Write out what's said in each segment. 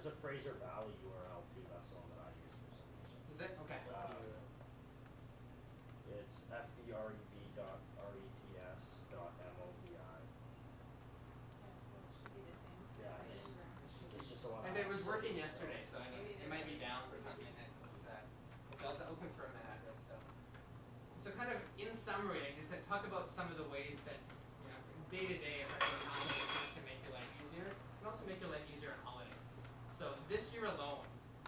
There's a Fraser Valley URL too. That's the one that I use for some reason. Is it? Okay. It's fdreb.rets.mobi. Yeah, it's just a lot. As it was working yesterday, so I know it might be down for some minutes. So I'll confirm that address though. So kind of in summary, I just had talk about some of the ways that, you know, day to day, how things can make your life easier, and also make your life easier on holidays. So this year alone,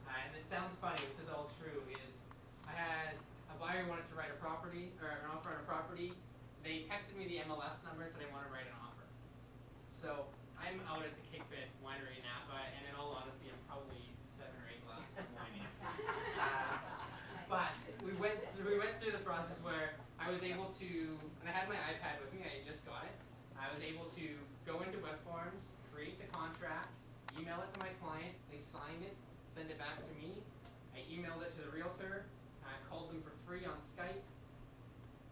and it sounds funny, this is all true, is I had a buyer who wanted to write a property, or an offer on a property. They texted me the MLS number and said they want to write an offer. So I'm out at the Cakebit Winery in Napa, and in all honesty, I'm probably 7 or 8 glasses of wine in. But we went through the process where I was able to, and I had my iPad with me, I just got it. I was able to go into web forms, create the contract, email it to my client, they signed it, send it back to me. I emailed it to the realtor, I called them for free on Skype,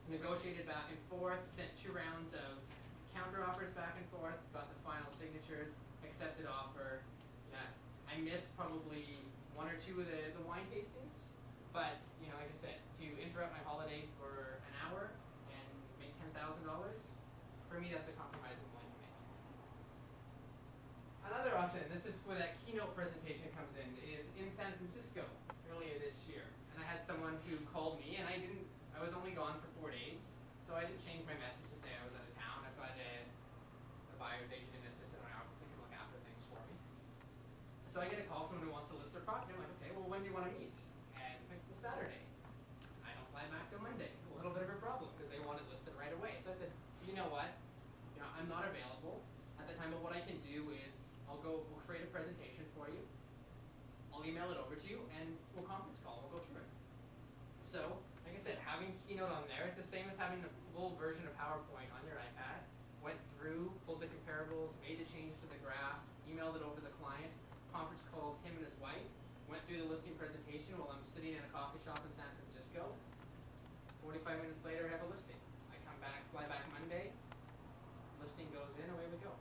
negotiated back and forth, sent 2 rounds of counter offers back and forth, got the final signatures, accepted offer. Yeah, I missed probably 1 or 2 of the wine tastings, but you know, like I said, to interrupt my holiday for an hour and make $10,000, for me that's a compromise I'm willing to make. Another option, this is where that keynote presentation comes in, is in San Francisco earlier this year, and I had someone who called me, and I was only gone for 4 days, so I didn't change my message to say I was out of town. I've got a buyer's agent and assistant in my office that can look after things for me. So I get a call from someone who wants to list their property. I'm like, okay, well, when do you want to meet? And it's like, well, Saturday. I don't fly back till Monday. A little bit of a problem because they want it listed right away. So I said, you know what? You know, I'm not available at the time, but what I can do is we'll create a presentation for you. I'll email it over to you, and we'll conference call. We'll go through it. So, like I said, having Keynote on there, it's the same as having a full version of PowerPoint on your iPad. Went through, pulled the comparables, made the change to the graphs, emailed it over to the client, conference called him and his wife, went through the listing presentation while I'm sitting in a coffee shop in San Francisco. 45 minutes later, I have a listing. I come back, fly back Monday, listing goes in, away we go.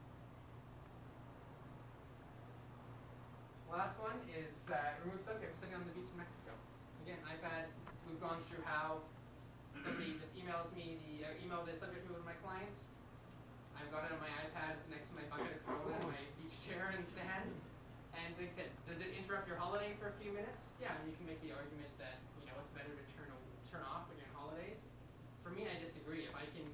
Last one is remove subject. We're sitting on the beach in Mexico. Again, iPad, we've gone through how somebody just emails me email the subject to my clients. I've got it on my iPad, it's next to my bucket of Corona and my beach chair and sand. And like I said, does it interrupt your holiday for a few minutes? Yeah, and you can make the argument that, you know, it's better to turn off when you're on holidays. For me, I disagree. If I can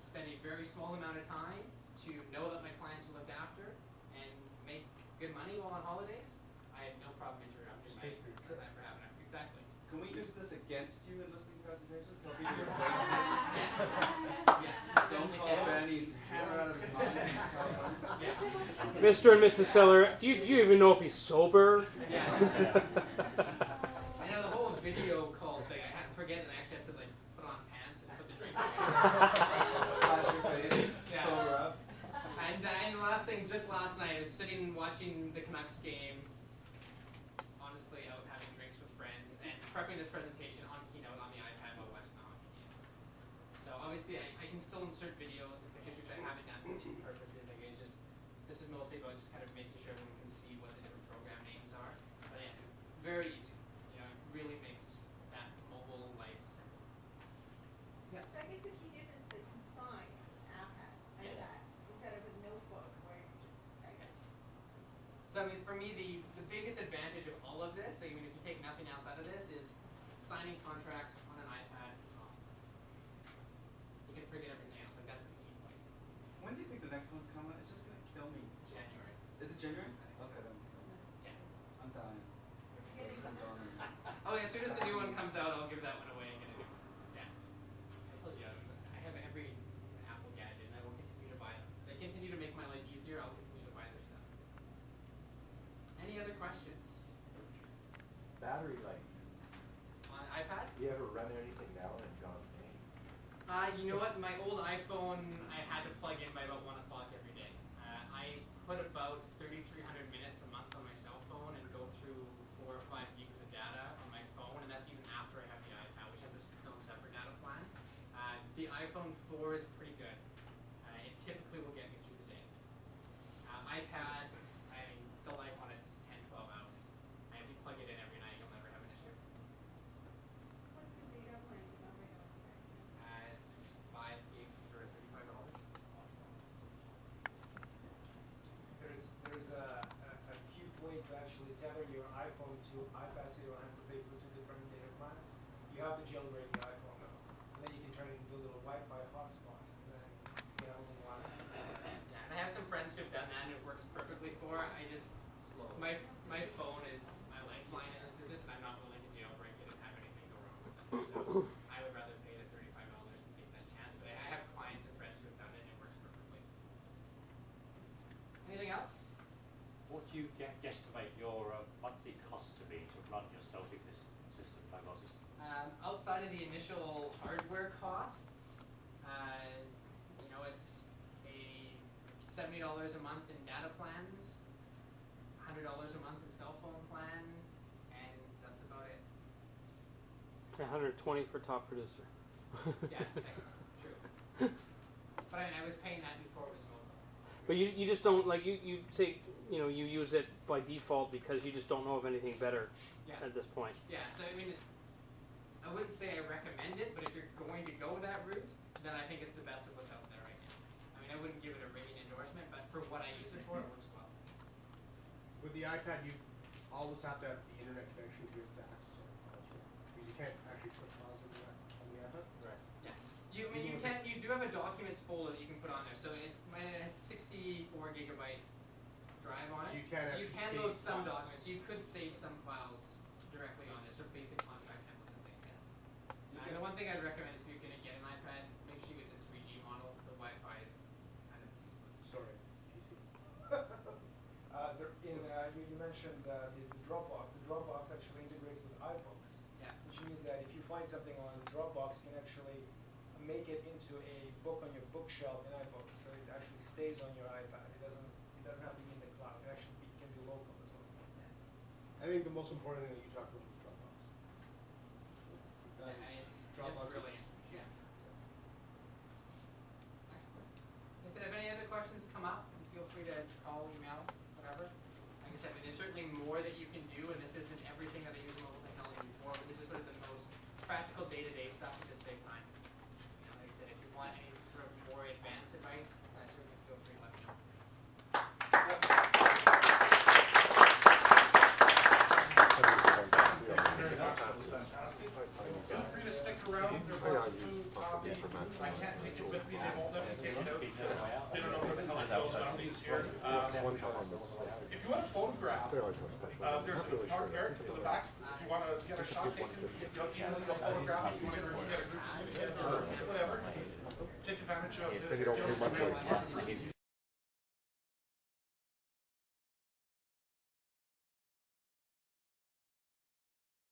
spend a very small amount of time to know that my clients are looked after and make good money while on holidays, I have no problem interrupting my time for having it. Exactly. Can we use this against you in listing presentations? Tell people you're wasting. Yes. Yes. Don't call Benny's hammer out of his mind. Yes. Mr. and Mrs. Seller, do you even know if he's sober? Yeah. I know the whole video call thing, I had to forget that I actually have to like put on pants and put the drink on. Flash your face. Yeah. Sober up. And the last thing, just last night, I was sitting watching the Canucks game, honestly out having drinks with friends, and prepping this presentation on Keynote on the iPad while watching the hockey game. So obviously I can still insert videos and pictures, which I haven't done for these purposes. Again, this is mostly about just kind of making sure everyone can see what the different program names are. But yeah, very easy. You know, it really makes that mobile life simple. Yes? So I guess the key difference that you can sign is an iPad like Yes. that instead of a notebook where you just So I mean, for me, the biggest advantage of all of this, even if you take nothing else out of this, is signing contracts on an iPad is awesome. You can forget everything else. Like that's the key point. When do you think the next one's coming? It's just going to kill me. January. Is it January? I think so. Okay, then. Yeah. I'm dying. I'm dying. Oh yeah. As soon as the new one comes out, I'll give that one away and get a new one. Yeah. I told you, I have every Apple gadget, and I will continue to buy them. If they continue to make my life easier, I'll continue to buy their stuff. Any other questions Battery life. on iPad? You ever run anything down and gone, hey? You know what? My old iPhone, I had to plug in by about 1 o'clock every day. I put about 3,300 minutes a month on my cell phone and go through 4 or 5 gigs of data on my phone, and that's even after I have the iPad, which has its own separate data plan. The iPhone 4 is pretty good. It typically will get me through the day. iPad, the life on it's to actually tether your iPhone to iPad so you don't have to pay for two different data plans. You have to jailbreak the iPhone now. And then you can turn it into a little Wi-Fi hotspot and then get a little Wi-Fi. Yeah, and I have some friends who've done that and it works perfectly for. I just my phone is my lifeline in this business, and I'm not willing to jailbreak it and have anything go wrong with it. So I would rather pay the $35 and take that chance. But I have clients and friends who've done it and it works perfectly. Anything else? What do you guesstimate your monthly cost to be to run your self-ignis system, mobile system? Outside of the initial hardware costs, it's a $70 a month in data plans, $100 a month in cell phone plan, and that's about it. 120 for top producer. Yeah, okay, true. But I was paying that before it was mobile. But you just don't, like, you say, you use it by default because you just don't know of anything better Yeah. at this point. Yeah, so I mean, I wouldn't say I recommend it, but if you're going to go that route, then I think it's the best of what's out there right now. I mean, I wouldn't give it a ringing endorsement, but for what I use it for, it works well. With the iPad, you always have to have the internet connection to be able to access all the files, right? Because you can't actually put files on the iPad. Right. Yes. You do have a documents folder that you can put on there. So it has a 64 gigabyte drive on So it. you can you actually can save load some files. documents. You could save some files directly on it. So basic contract templates and things, yes. The one thing I'd recommend is if you're going to get an iPad, make sure you get the 3G model. The Wi-Fi is kind of useless. Sorry, PC. You mentioned the Dropbox. The Dropbox actually integrates with iBooks, Yeah. which means that if you find something on Dropbox, you can actually make it into a book on your bookshelf in iBooks, so it actually stays on your iPad. It doesn't have to be in the cloud. It actually can be local as well. I think the most important thing that you talked about was Dropbox. It's Dropbox really, is, yeah. Excellent. Like I said, if any other questions come up, feel free to call, email, whatever. Like I said, there's certainly more that you can do, and this isn't everything that I use mobile technology for, but this is sort of the most practical day-to-day stuff to just save time. Like I said, if you want any sort of more advanced advice, certainly feel free to let me know. Feel free to stick around. There's lots of food, coffee. I can't take it with me. They've all done it taken out because they don't know where the hell it goes around these here. If you want a photograph, there's a photographer Eric in the back. If you want to get a shot taken, if you want to photograph, you want to get a group together or whatever, take advantage of this.